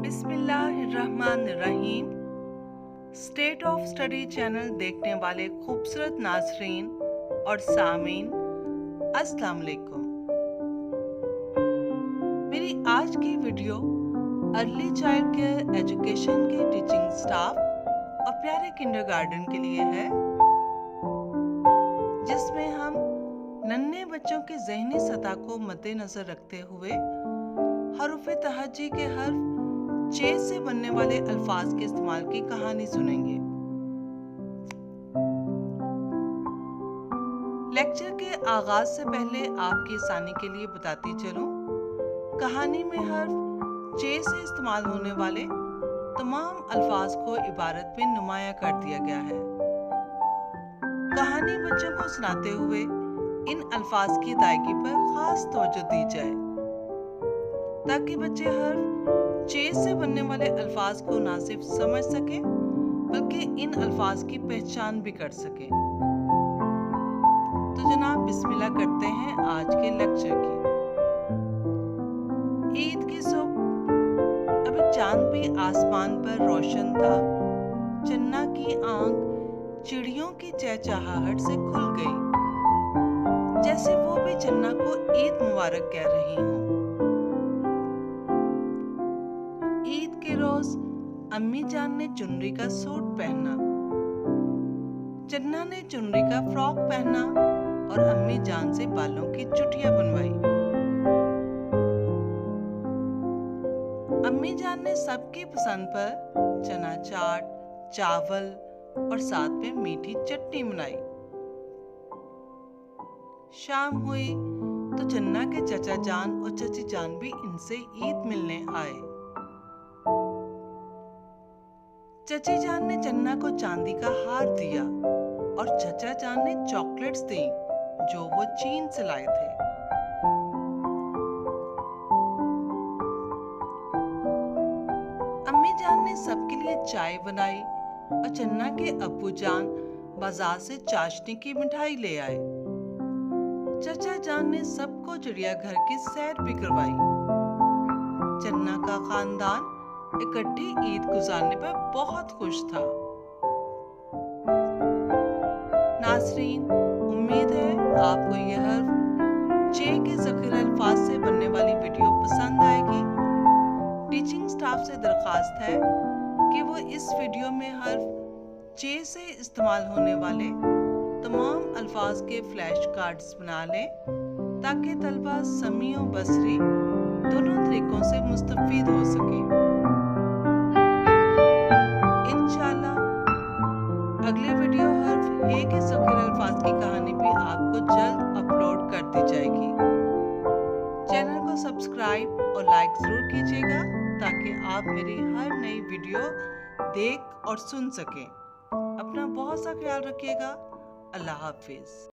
बिस्मिल्लाहिर्रहमानिर्रहीम। State of study channel देखने वाले खूबसूरत नाज़रीन और सामीन, अस्सलाम वालेकुम। मेरी आज की video early child care education के टीचिंग स्टाफ और प्यारे किंडरगार्टन के लिए है, जिसमें हम नन्हे बच्चों की ज़हनी सतह को मद्देनजर रखते हुए हरूफ तहज्जी के हर्फ चे से बनने वाले अल्फाज के इस्तेमाल की कहानी सुनेंगे। लेक्चर के आगाज से पहले आपकी आसानी के लिए बताती चलूं, कहानी में हर्फ चे से इस्तेमाल होने वाले तमाम अल्फाज को इबारत में नुमाया कर दिया गया है। कहानी बच्चों को सुनाते हुए इन अल्फाज की अदायगी पर खास तवज्जो दी जाए, ताकि बच्चे हर्फ चे से बनने वाले अल्फाज को ना सिर्फ समझ सकें बल्कि इन अल्फाज की पहचान भी कर सकें। तो जनाब बिस्मिल्लाह करते हैं आज के लेक्चर की। ईद की सुबह अभी चांद भी आसमान पर रोशन था। चन्ना की आंख चिड़ियों की चहचहाहट से खुल गई, जैसे वो भी चन्ना को ईद मुबारक कह रही हों। ईद के रोज अम्मी जान ने चुनरी का सूट पहना, चन्ना ने चुनरी का फ्रॉक पहना और अम्मी जान से बालों की चुटिया बनवाई। अम्मी जान ने सबकी पसंद पर चना चाट, चावल और साथ में मीठी चटनी बनाई। शाम हुई तो चन्ना के चचा जान और चची जान भी इनसे ईद मिलने आए। चची जान ने चन्ना को चांदी का हार दिया और चचा जान ने चॉकलेट्स दी जो वो चीन से लाए थे। अम्मी जान ने सबके लिए चाय बनाई और चन्ना के अब्बू जान बाजार से चाशनी की मिठाई ले आए। चचा जान ने सबको चिड़ियाघर की सैर भी करवाई। चन्ना का खानदान इकट्ठी ईद गुजारने पर बहुत खुश था। नाज़रीन, उम्मीद है आपको यह हर्फ चे के ज़ख़ीरा अल्फाज से बनने वाली वीडियो पसंद आएगी। टीचिंग स्टाफ से दरख्वास्त है कि वो इस वीडियो में हर्फ चे से इस्तेमाल होने वाले तमाम अल्फाज के फ्लैश कार्ड्स बना लें, ताकि तलबा समी और बसरी दोनों तरीकों से मुस्तफीद हो सके। इंशाल्लाह अगली वीडियो हर्फ हे के ज़ख़ीरा अल्फाज की कहानी भी आपको जल्द अपलोड कर दी जाएगी। चैनल को सब्सक्राइब और लाइक जरूर कीजिएगा, ताकि आप मेरी हर नई वीडियो देख और सुन सकें। अपना बहुत सा ख्याल रखिएगा। अल्लाह हाफिज।